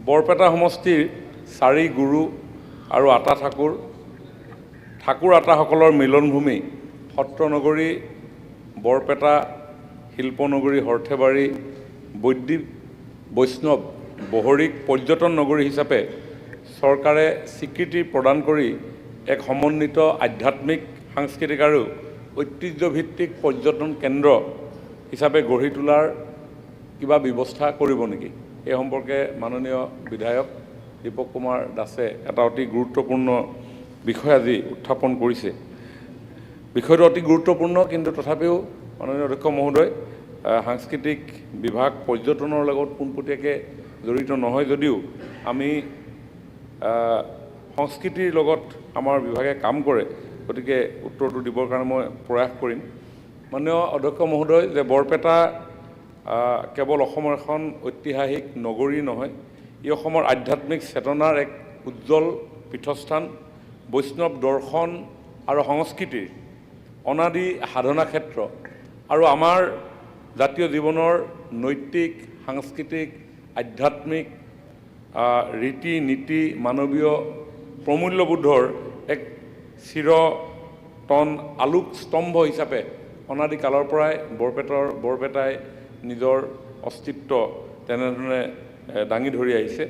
বৰপেটা সমষ্টিৰ 4 গুৰু আৰু আটা ঠাকুৰ আটাসকলৰ মিলনভূমি সত্ৰনগৰী বৰপেটা শিল্পনগৰী হৰ্থেবাৰী বৈদিক বৈষ্ণৱ বহৰিক পৰ্যটন নগৰী হিচাপে চৰকাৰে স্বীকৃতি প্ৰদান কৰি এক সমন্বিত আধ্যাত্মিক সাংস্কৃতিক আৰু ঐতিহ্যভিত্তিক পৰ্যটন কেন্দ্ৰ হিচাপে গঢ়ি তোলাৰ কিবা ব্যৱস্থা কৰিব নেকি? এই সম্পৰ্কে মাননীয় বিধায়ক দীপক কুমাৰ দাসে এটা অতি গুৰুত্বপূৰ্ণ বিষয় আজি উত্থাপন কৰিছে। বিষয়টো অতি গুৰুত্বপূৰ্ণ, কিন্তু তথাপিও মাননীয় অধ্যক্ষ মহোদয়, সাংস্কৃতিক বিভাগ পৰ্যটনৰ লগত পোনপটীয়াকৈ জড়িত নহয় যদিও আমি সংস্কৃতিৰ লগত আমাৰ বিভাগে কাম কৰে, গতিকে উত্তৰটো দিবৰ কাৰণে মই প্ৰয়াস কৰিম। মাননীয় অধ্যক্ষ মহোদয়, যে বৰপেটা কেৱল অসমৰ এখন ঐতিহাসিক নগৰী নহয়, ই অসমৰ আধ্যাত্মিক চেতনাৰ এক উজ্জ্বল পীঠস্থান, বৈষ্ণৱ দৰ্শন আৰু সংস্কৃতিৰ অনাদি সাধনা ক্ষেত্ৰ আৰু আমাৰ জাতীয় জীৱনৰ নৈতিক, সাংস্কৃতিক, আধ্যাত্মিক ৰীতি নীতি, মানৱীয় প্ৰমূল্যবোধৰ এক চিৰতন আলোক স্তম্ভ হিচাপে অনাদিকালৰ পৰাই বৰপেটাই নিজৰ অস্তিত্ব তেনেধৰণে দাঙি ধৰি আহিছে।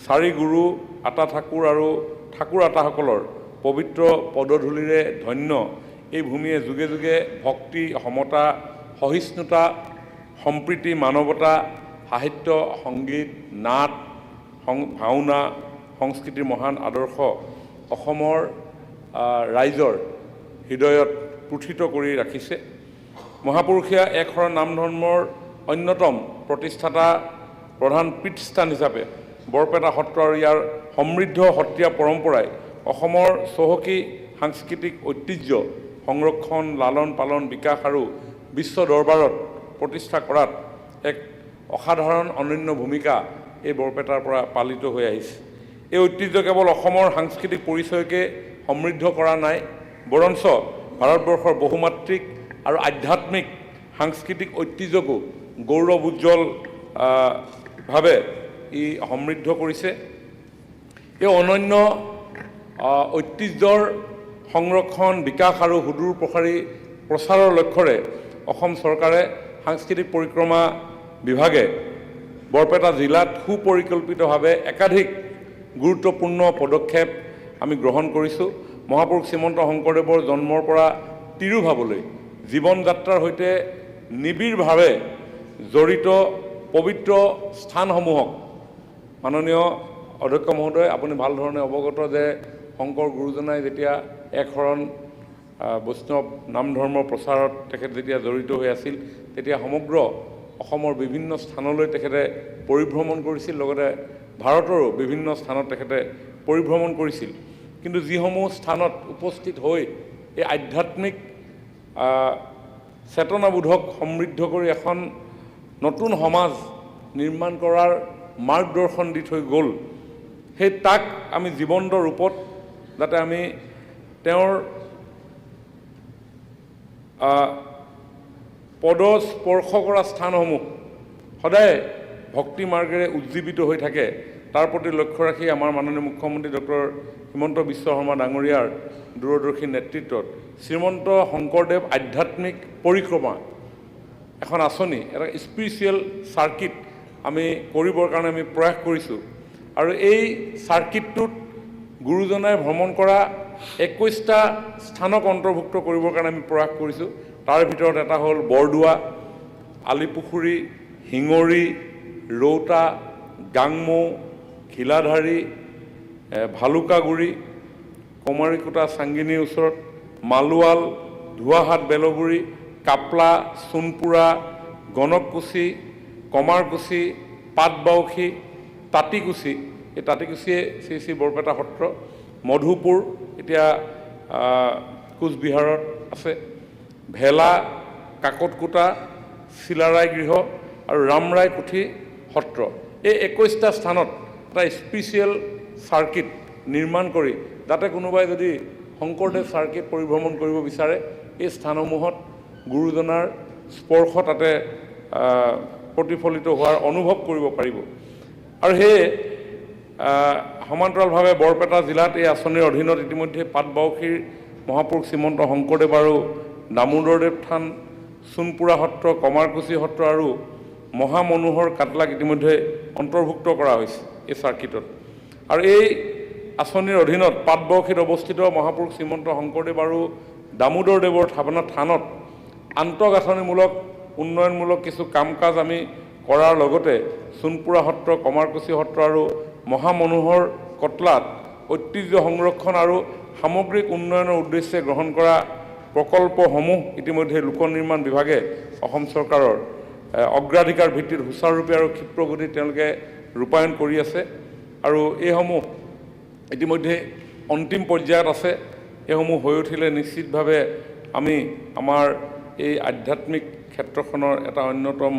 4 গুৰু আটা ঠাকুৰ আৰু ঠাকুৰ আটাসকলৰ পবিত্ৰ পদধূলিৰে ধন্য এই ভূমিয়ে যুগে যুগে ভক্তি, সমতা, সহিষ্ণুতা, সম্প্ৰীতি, মানৱতা, সাহিত্য, সংগীত, নাট, ভাওনা, সংস্কৃতিৰ মহান আদৰ্শ অসমৰ ৰাইজৰ হৃদয়ত পুথিত কৰি ৰাখিছে। মহাপুৰুষীয়া একশৰণ নাম ধৰ্মৰ অন্যতম প্ৰতিষ্ঠাতা প্ৰধান পীঠস্থান হিচাপে বৰপেটা সত্ৰ আৰু ইয়াৰ সমৃদ্ধ সত্ৰীয়া পৰম্পৰাই অসমৰ চহকী সাংস্কৃতিক ঐতিহ্য সংৰক্ষণ, লালন পালন, বিকাশ আৰু বিশ্ব দৰবাৰত প্ৰতিষ্ঠা কৰাত এক অসাধাৰণ অনন্য ভূমিকা এই বৰপেটাৰ পৰা পালিত হৈ আহিছে। এই ঐতিহ্য কেৱল অসমৰ সাংস্কৃতিক পৰিচয়কে সমৃদ্ধ কৰা নাই, বৰঞ্চ ভাৰতবৰ্ষৰ বহুমাত্ৰিক আৰু আধ্যাত্মিক সাংস্কৃতিক ঐতিহ্যকো গৌৰৱ উজ্জ্বলভাৱে ই সমৃদ্ধ কৰিছে। এই অনন্য ঐতিহ্যৰ সংৰক্ষণ, বিকাশ আৰু সুদূৰ প্ৰচাৰৰ লক্ষ্যৰে অসম চৰকাৰে সাংস্কৃতিক পৰিক্ৰমা বিভাগে বৰপেটা জিলাত সুপৰিকল্পিতভাৱে একাধিক গুৰুত্বপূৰ্ণ পদক্ষেপ আমি গ্ৰহণ কৰিছোঁ। মহাপুৰুষ শ্ৰীমন্ত শংকৰদেৱৰ জন্মৰ পৰা তিৰুভাৱলৈ জীৱন যাত্ৰাৰ সৈতে নিবিড়ভাৱে জড়িত পবিত্ৰ স্থানসমূহক মাননীয় অধ্যক্ষ মহোদয়, আপুনি ভাল ধৰণে অৱগত যে শংকৰ গুৰুজনাই যেতিয়া একশৰণ বৈষ্ণৱ নাম ধৰ্মৰ প্ৰচাৰত তেখেত যেতিয়া জড়িত হৈ আছিল, তেতিয়া সমগ্ৰ অসমৰ বিভিন্ন স্থানলৈ তেখেতে পৰিভ্ৰমণ কৰিছিল, লগতে ভাৰতৰো বিভিন্ন স্থানত তেখেতে পৰিভ্ৰমণ কৰিছিল। কিন্তু যিসমূহ স্থানত উপস্থিত হৈ এই আধ্যাত্মিক চেতনাবোধক সমৃদ্ধ কৰি এখন নতুন সমাজ নিৰ্মাণ কৰাৰ মাৰ্গদৰ্শন দি থৈ গ'ল, তাক আমি জীৱন্ত ৰূপত যাতে আমি তেওঁৰ পদস্পৰ্শ কৰা স্থানসমূহ সদায় ভক্তি মাৰ্গেৰে উজ্জীৱিত হৈ থাকে, তাৰ প্ৰতি লক্ষ্য ৰাখি আমাৰ মাননীয় মুখ্যমন্ত্ৰী ডক্টৰ হিমন্ত বিশ্ব শৰ্মা ডাঙৰীয়াৰ দূৰদৰ্শী নেতৃত্বত শ্ৰীমন্ত শংকৰদেৱ আধ্যাত্মিক পৰিক্ৰমা এখন আঁচনি, এটা স্পিৰিচুৱেল চাৰ্কিট আমি কৰিবৰ কাৰণে আমি প্ৰয়াস কৰিছোঁ। আৰু এই চাৰ্কিটটোত গুৰুজনাই ভ্ৰমণ কৰা 21টা স্থানক অন্তৰ্ভুক্ত কৰিবৰ কাৰণে আমি প্ৰয়াস কৰিছোঁ। তাৰ ভিতৰত এটা হ'ল বৰদোৱা, আলিপুখুৰী, শিঙৰি, ৰৌতা, গাংমৌ, ঘিলাধাৰী, ভালুকাগুৰি, কমাৰীকুটা চাংগিনীৰ ওচৰত, মালোৱাল, ধুৱাহাট বেলগুৰি, কাপলা, সোণপুৰা, গণককুছি, কমাৰকুছি, পাটবাউসী, তাঁতিকুছি, এই তাঁতিকুছিয়ে শ্ৰী শ্ৰী বৰপেটা সত্ৰ, মধুপুৰ এতিয়া কোচবিহাৰত আছে, ভেলা, কাকতকুটা, চিলাৰাই গৃহ আৰু ৰামৰাই পুথি সত্ৰ। এই 21টা স্থানত এটা স্পেচিয়েল চাৰ্কিট নিৰ্মাণ কৰি যাতে কোনোবাই যদি শংকৰদেৱ চাৰ্কিট পৰিভ্ৰমণ কৰিব বিচাৰে, এই স্থানসমূহত গুৰুজনাৰ স্পৰ্শ তাতে প্ৰতিফলিত হোৱাৰ অনুভৱ কৰিব পাৰিব। আৰু সেয়ে সমান্তৰালভাৱে বৰপেটা জিলাত এই আঁচনিৰ অধীনত ইতিমধ্যে পাটবাউসীৰ মহাপুৰুষ শ্ৰীমন্ত শংকৰদেৱ আৰু দামোদৰদেৱ থান, সোণপুৰা সত্ৰ, কমাৰকুছি সত্ৰ আৰু মহামনোহৰ কাটলাক ইতিমধ্যে অন্তৰ্ভুক্ত কৰা হৈছে এই চাৰ্কিটত। আৰু এই আঁচনিৰ অধীনত পাটবাউসীত অৱস্থিত মহাপুৰুষ শ্ৰীমন্ত শংকৰদেৱ আৰু দামোদৰদেৱৰ থানত আন্তঃগাঁথনিমূলক উন্নয়নমূলক কিছু কাম কাজ আমি কৰাৰ লগতে সোণপুৰা সত্ৰ, কমাৰকুছি সত্ৰ আৰু মহামনোহৰ কটলাত ঐতিহ্য সংৰক্ষণ আৰু সামগ্ৰিক উন্নয়নৰ উদ্দেশ্যে গ্ৰহণ কৰা প্ৰকল্পসমূহ ইতিমধ্যে লোক নিৰ্মাণ বিভাগে অসম চৰকাৰৰ অগ্ৰাধিকাৰ ভিত্তিত সুচাৰুৰূপে আৰু ক্ষিপ্ৰ গতিত তেওঁলোকে ৰূপায়ণ কৰি আছে। আৰু এইসমূহ ইতিমধ্যে অন্তিম পৰ্যায়ত আছে। এইসমূহ হৈ উঠিলে নিশ্চিতভাৱে আমি আমাৰ এই আধ্যাত্মিক ক্ষেত্ৰখনৰ এটা অন্যতম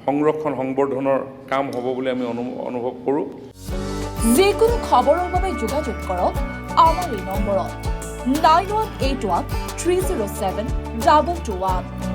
সংৰক্ষণ সংবৰ্ধনৰ কাম হ'ব বুলি আমি অনুভৱ কৰোঁ। যিকোনো খবৰৰ বাবে যোগাযোগ কৰক আমাৰ এই নম্বৰত 9181 307 2221।